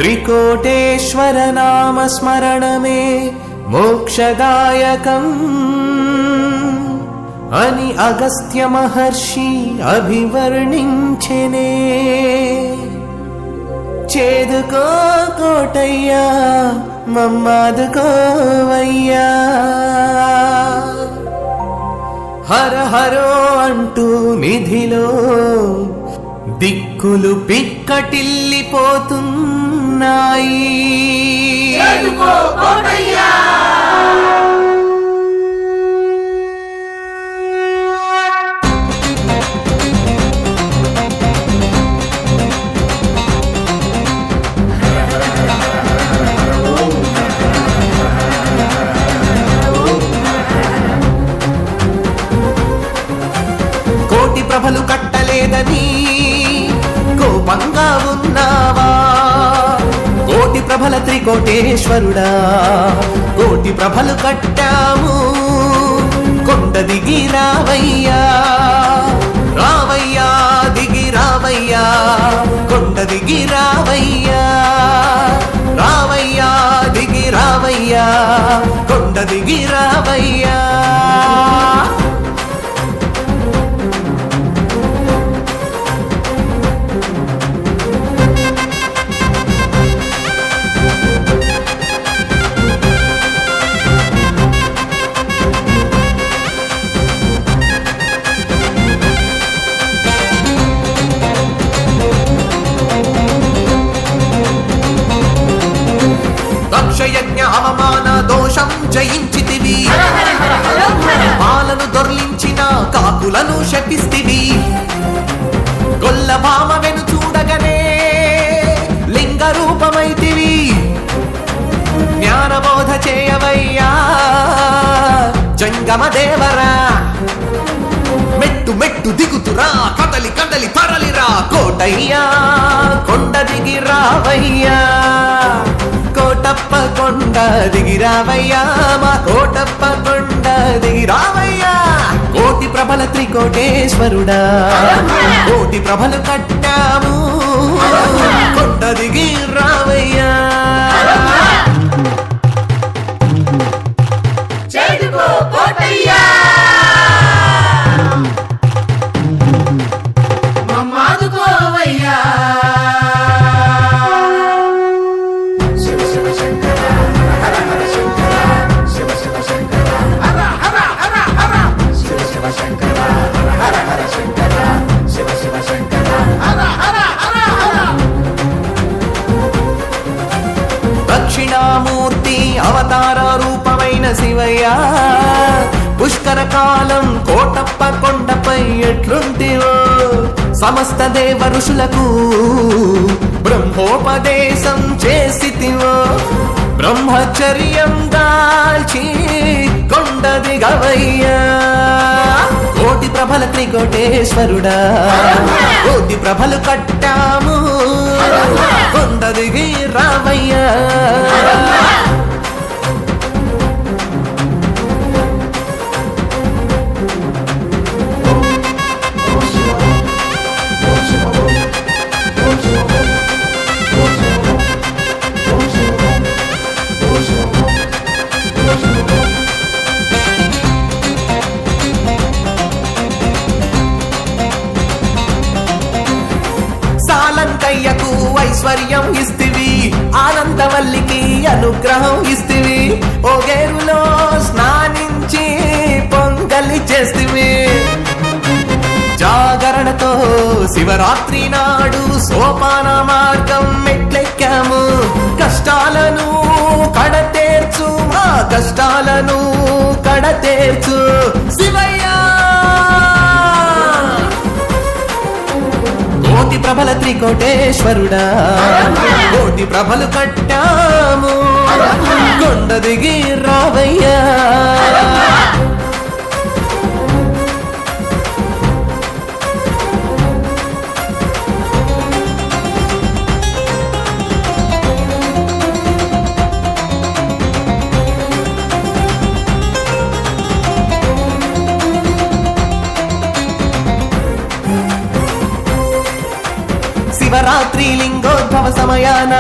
त्रिकोटेश्वर नाम स्मरणमे मोक्षदायकम् अनि अगस्त्य महर्षि अभिवर्णिंచెనే చేదుకో కోటయ్యా మమ్మాదుకోవయ్యా హర హరో అంటూ నిధిలో దిక్కులు పిక్కటిల్లిపోతున్నాయి. చేదుకో కోటయ్యా ప్రభలు కట్టలేదని కోపంగా ఉన్నావా? కోటి ప్రభల త్రికోటేశ్వరుడా, కోటి ప్రభలు కట్టాము, కొండ దిగి రావయ్యా, రావయ్యా దిగి రావయ్యా, కొండ దిగి రావయ్యా, రావయ్యా దిగి రావయ్యా, కొండ దిగి రావయ్యా. యజ్ఞ అవమాన దోషం జయించితివి, పాలను దొర్లించిన కాకులను శపిస్తివి, గొల్ల భామ వెను చూడగనే లింగ రూపమైతివి, జ్ఞానబోధ చేయవయ్యా జంగమ దేవరా, మెట్టు మెట్టు దిగుతురా, కదలి కదలి తరలిరా కోటయ్యా, కొండ దిగి రావయ్యా, కోటప్ప కొండ దిగి రావయ్యా, మా కోటప్ప కొండ దిగి రావయ్యా. కోటి ప్రభల త్రికోటేశ్వరుడా, కోటి ప్రభలు కట్టాము, కొండ దిగి రావయ్యా. చేదుకో కోటయ్యా మమ్మాదుకోవయ్యా. దక్షిణామూర్తి అవతార రూపమైన శివయ్య, పుష్కర కాలం కోటప్ప కొండపై ఎట్లుంటివో, సమస్త దేవ ఋషులకు బ్రహ్మోపదేశం చేసితివో, బ్రహ్మచర్యం దాల్చి కొండ దిగవయ్యా. కోటి ప్రభల త్రికోటేశ్వరుడా, కోటి ప్రభలు కట్టాము, కొండ దిగి రావయ్యా. సాలంకయ్యకు ఐశ్వర్యం ఇస్తివి, ఆనందవల్లికి అనుగ్రహం ఇస్తివి, ఓగేరులో స్నానించి పొంగలి చేస్తివి, జాగరణతో శివరాత్రి నాడు సోపాన మార్గం మెట్లెక్కాము, కష్టాలను కడతేర్చు, మా కష్టాలను కడతేర్చు శివయ్యా. కోటి ప్రభల త్రికోటేశ్వరుడా, కోటి ప్రభలు కట్టాము, కొండ దిగి రావయ్యా. శివరాత్రి లింగోద్భవ సమయాన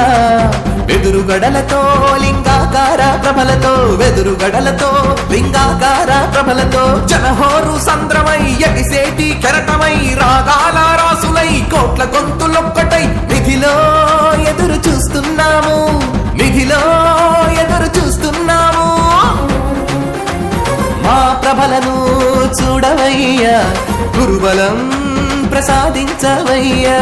వెదురుగడలతో లింగాకార ప్రభలతో వెదురుగడలతో లింగాకార ప్రభలతో జనహోరు సంద్రమై ఎగిసేటి కెరటమై రాగాల రాసులై కోట్ల గొంతులొక్కటై నిధిలో ఎదురు చూస్తున్నాము నిధిలో ఎదురు చూస్తున్నాము మా ప్రభలను చూడవయ్యా గురుబలం ప్రసాదించవయ్యా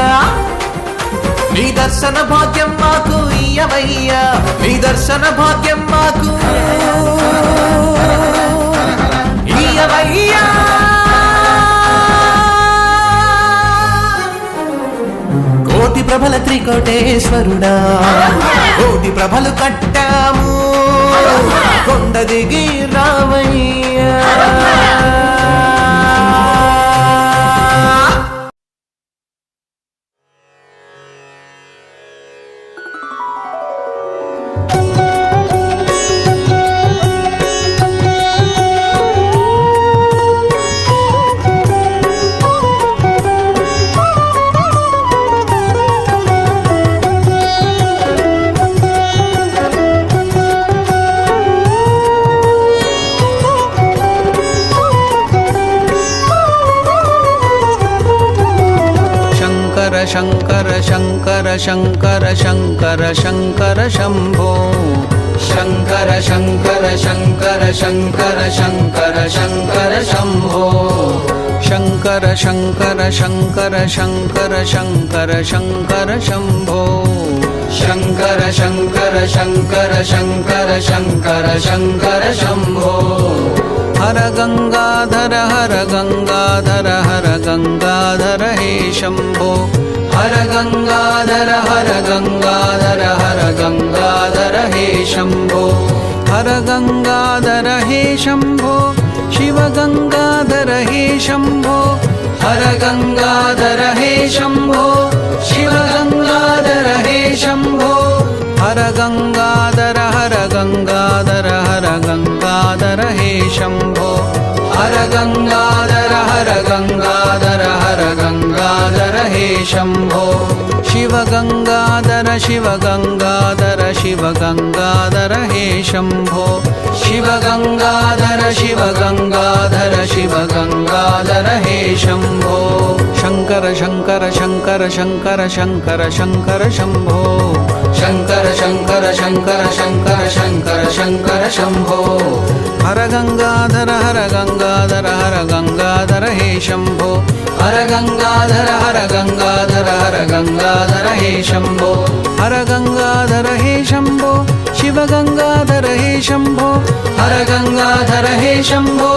నీ దర్శన భాగ్యం మాకు ఇయ్యవయ్యా నీ దర్శన భాగ్యం మాకు ఇయ్యవయ్యా కోటి ప్రభల త్రికోటేశ్వరుడా కోటి ప్రభలు కట్టాము కొండ దిగి రావయ్యా శంకర శంకర శంకర శంకర శంకర శంభో శంకర శంకర శంకర శంకర శంకర శంకర శంభో శంకర శంకర శంకర శంకర శంకర శంకర శంభో శంకర శంకర శంకర శంకర శంకర శంకర శంభో హర గంగాధర హర గంగాధర హర గంగాధర హే శంభో హర గంగాధర హర గంగాధర హర గంగాధర హే శంభో హర గంగాధర హే శంభో శివ గంగాధర హే శంభో హర గంగాధర హే శంభో శివ గంగాధర హే శంభో హర గంగాధర హర గంగాధర హర గంగాధర హే శంభో హర గంగాధర హర గంగాధర హర గంగాధర హే శంభో శివ గంగాధర శివ గంగాధర శివ గంగాధర హే శంభో శివ గంగాధర శివ గంగాధర శివ గంగాధర హే శంభో శంకర శంకర శంకర శంకర శంకర శంకర శంభో శంకర శంకర శంకర శంకర శంకర శంకర శంభో హర గంగాధర హర గంగాధర హర గంగాధర హే శంభో హర గంగాధర హర గంగాధర హర గంగాధర హే శంభో హర గంగాధర హే శంభో శివ గంగాధర హే శంభో హర గంగాధర హే శంభో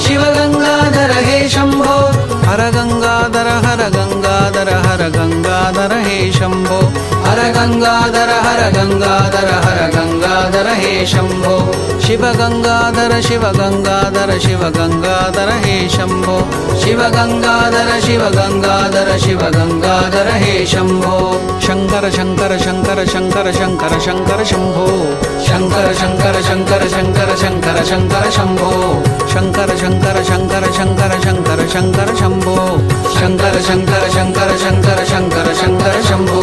శివ గంగాధర హే శంభో హర గంగాధర హర గంగాధర హర గంగాధర హే శంభో హర గంగాధర హర గంగాధర హర గంగాధర హే శంభో శివ గంగాధర శివ గంగాధర శివ గంగాధర హే శంభో శివ గంగాధర శివ గంగాధర శివ గంగాధర హే శంభో శంకర శంకర శంకర శంకర శంకర శంకర శంభో శంకర శంకర శంకర శంకర శంకర శంకర శంభో శంకర శంకర శంకర శంకర శంకర శంకర శంభో శంకర శంకర శంకర శంకర శంకర శంకర శంభో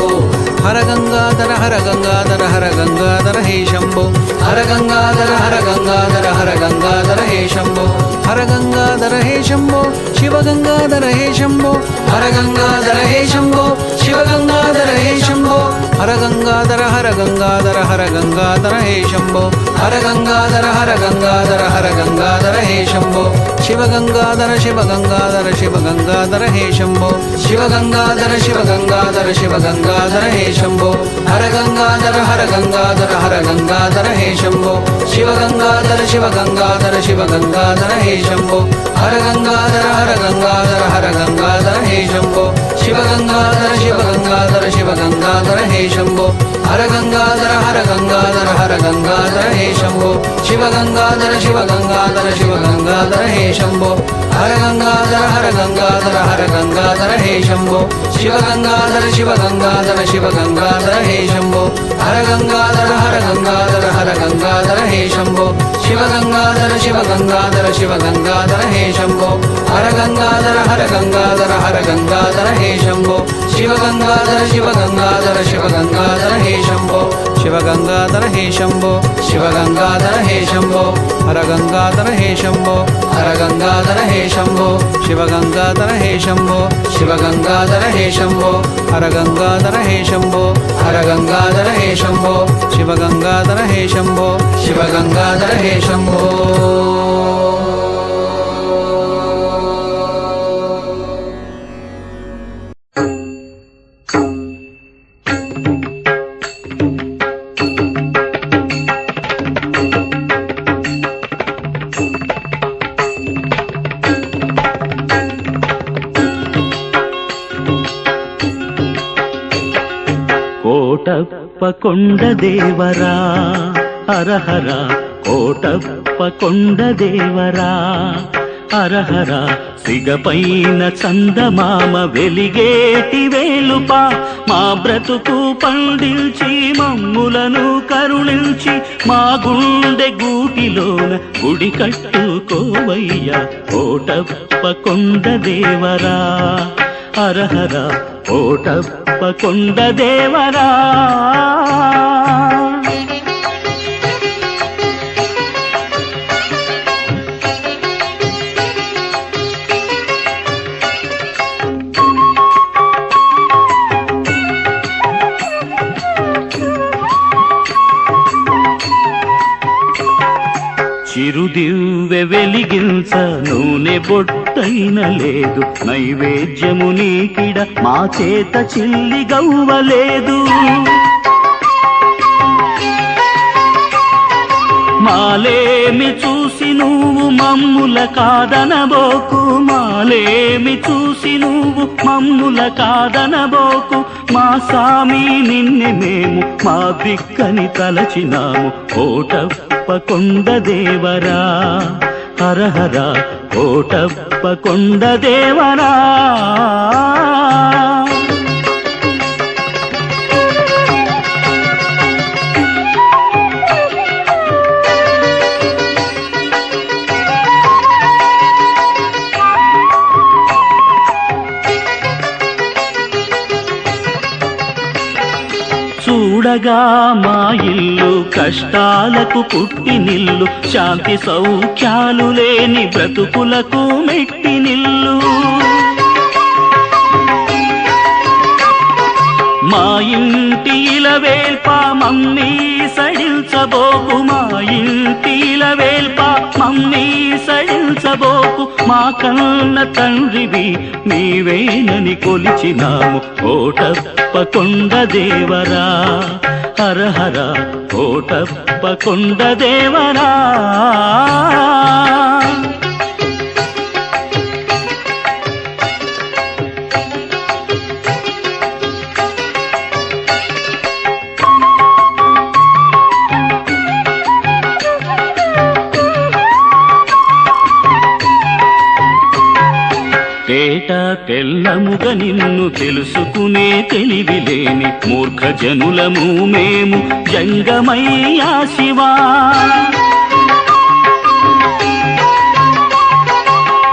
హర గంగాధర హర గంగాధర హర గంగాధర హే శంభో హర గంగాధర హర గంగాధర హర గంగాధర హే శంభో హర గంగాధర హే శంభో శివ గంగాధర హే శంభో హర గంగాధర హే శంభో శివ గంగాధర హే శంభో హర గంగాధర హర గంగాధర హర గంగాధర హే శంభో హర గంగాధర హర గంగాధర హర గంగాధర హే శంభో శివ గంగాధర శివ గంగాధర శివ గంగాధర హే శంభో శివ గంగాధర శివ గంగాధర శివ గంగాధర హే శంభో హర గంగాధర హర గంగాధర హర గంగాధర హే శంభో శివ గంగాధర శివ గంగాధర శివ గంగాధర హే శంభో హర గంగాధర హర గంగాధర హర గంగాధర హే శంభో శివ గంగాధర శివ గంగాధర శివ గంగాధర హే శంభో హర గంగాధర హర గంగాధర హర గంగాధర హే శంభో శివ గంగాధర శివ గంగాధర శివ గంగాధర హే శంభో హర గంగాధర హర గంగాధర హర గంగాధర హే శంభో శివ గంగాధర శివ గంగాధర శివ గంగాధర హే శంభో హర గంగాధర హర గంగాధర హర గంగాధర హే శంభో శివ గంగాధర శివ గంగాధర శివ గంగాధర హే శంభో హర గంగాధర హర గంగాధర హర గంగాధర హే శంభో శివగంగాధర శివగంగాధర శివగంగాధర హే శంభో శివగంగాధర హే శంభో శివగంగాధర హే శంభో హరగంగాధర హే శంభో హరగంగాధర హే శంభో శివగంగాధర హే శంభో శివగంగాధర హే శంభో హరగంగాధర హే శంభో హరగంగాధర హే శంభో శివగంగాధర హే శంభో శివగంగాధర హే శంభో. కోటప్ప కొండ దేవరా హరహర కోటప్ప కొండ దేవరా హరహర సిగపైన చందమామ వెలిగేటి వేలుప మా బ్రతుకు పండిల్చి మమ్ములను కరుణించి మా గుండె గూటిలోన గుడి కట్టుకోవయ్యా కోటప్ప కొండ దేవరా హరహర కోటప్ప కొండ దేవరా. చిరుదివ్వె వెలిగించ నూనె బొట్టైన లేదు నైవేద్యము నీకిడ మా చేత చిల్లి గవ్వలేదు మాలేమి చూసి నువ్వు మమ్ముల కాదనబోకు మాలేమి చూసి నువ్వు మమ్ముల కాదనబోకు మా సామి నిన్నే మేము మా దిక్కని తలచినాము కోటప్ప కొండ దేవరా హరహర కోటప్ప కొండ దేవరా. చూడగా మా ఇల్లు కష్టాలకు పుట్టినిల్లు శాంతి సౌఖ్యాలు లేని బ్రతుకులకు మెట్టినిల్లు మా ఇంటి ఇలవేల్ప మమ్మీ సడిల్చబోకు మా ఇంటి ఇలవేల్ప మమ్మీ సడిల్చబోకు మా కన్న తండ్రివి నీవేనని కొలిచినాము కోటప్ప కొండ దేవరా హరహర కోటప్ప కొండ దేవరా. తేట తెల్లముగ నిన్ను తెలుసుకునే తెలివిలేని మూర్ఖ జనులము మేము జంగమయ్యా శివా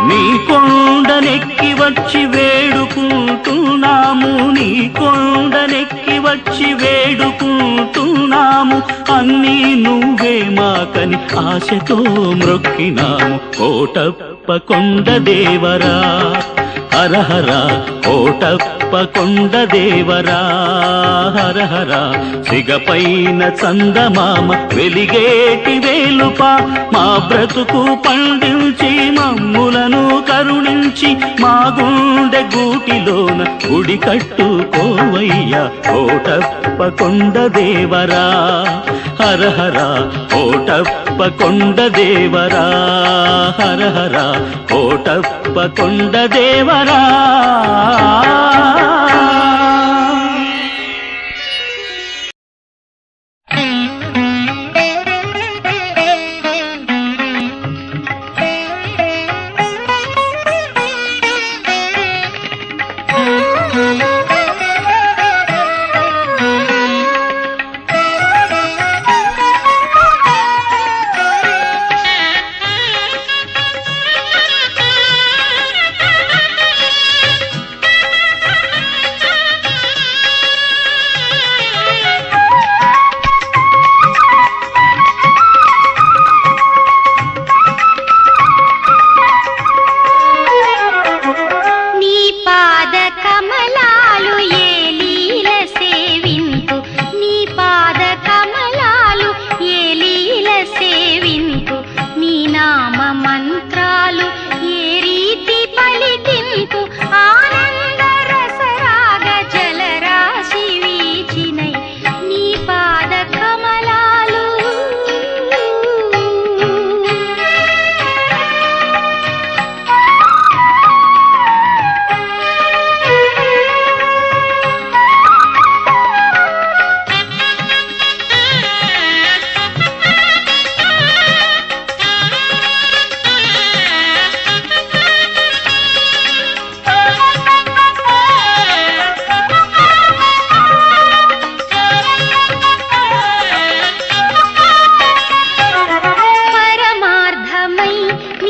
నీ కొండనెక్కి వచ్చి వేడుకుంటున్నాము నీ కొండనెక్కి వచ్చి వేడుకుంటున్నాము అన్నీ నువ్వే మాకని ఆశతో మ్రొక్కినాము కోటప్ప కొండ దేవరా హరహర కోటప్ప కొండ దేవరా హరహర సిగపైన చందమామ వెలిగేటి వేలుప మా బ్రతుకు పండించి మమ్ములను కరుణించి మా గుండె గూటిలోన గుడి కట్టుకోవయ్యా కోటప్ప కొండ దేవరా హరహర కోటప్ప కొండ దేవరా హరహర కోటప్ప కొండ దేవరా.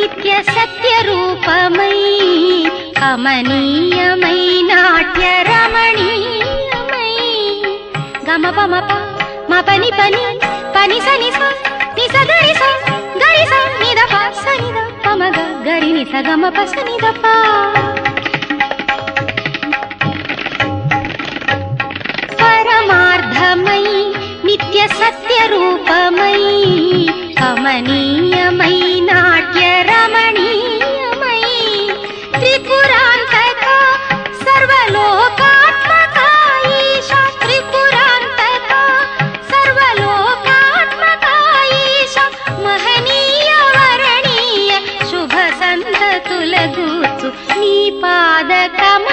నిత్య సత్య రూపమై కమనీయమై నాట్య రమణీయమై గమ పమ మా పని పని పని సని స ని స గరి స గరి స ని ద ప స ని ద ప మ గ గరి ని స గ మ ప స ని ద ప పరమార్థమై నిత్య సత్య రూపమై కమనీయమై నాట్య రమణీయమై త్రిపురాంతక సర్వలోకాత్మక ఈశ త్రిపురాంతక సర్వలోకాత్మక ఈశ మహనీయ వరణీయ శుభ సంతతుల గూర్చు నీ పాద కమ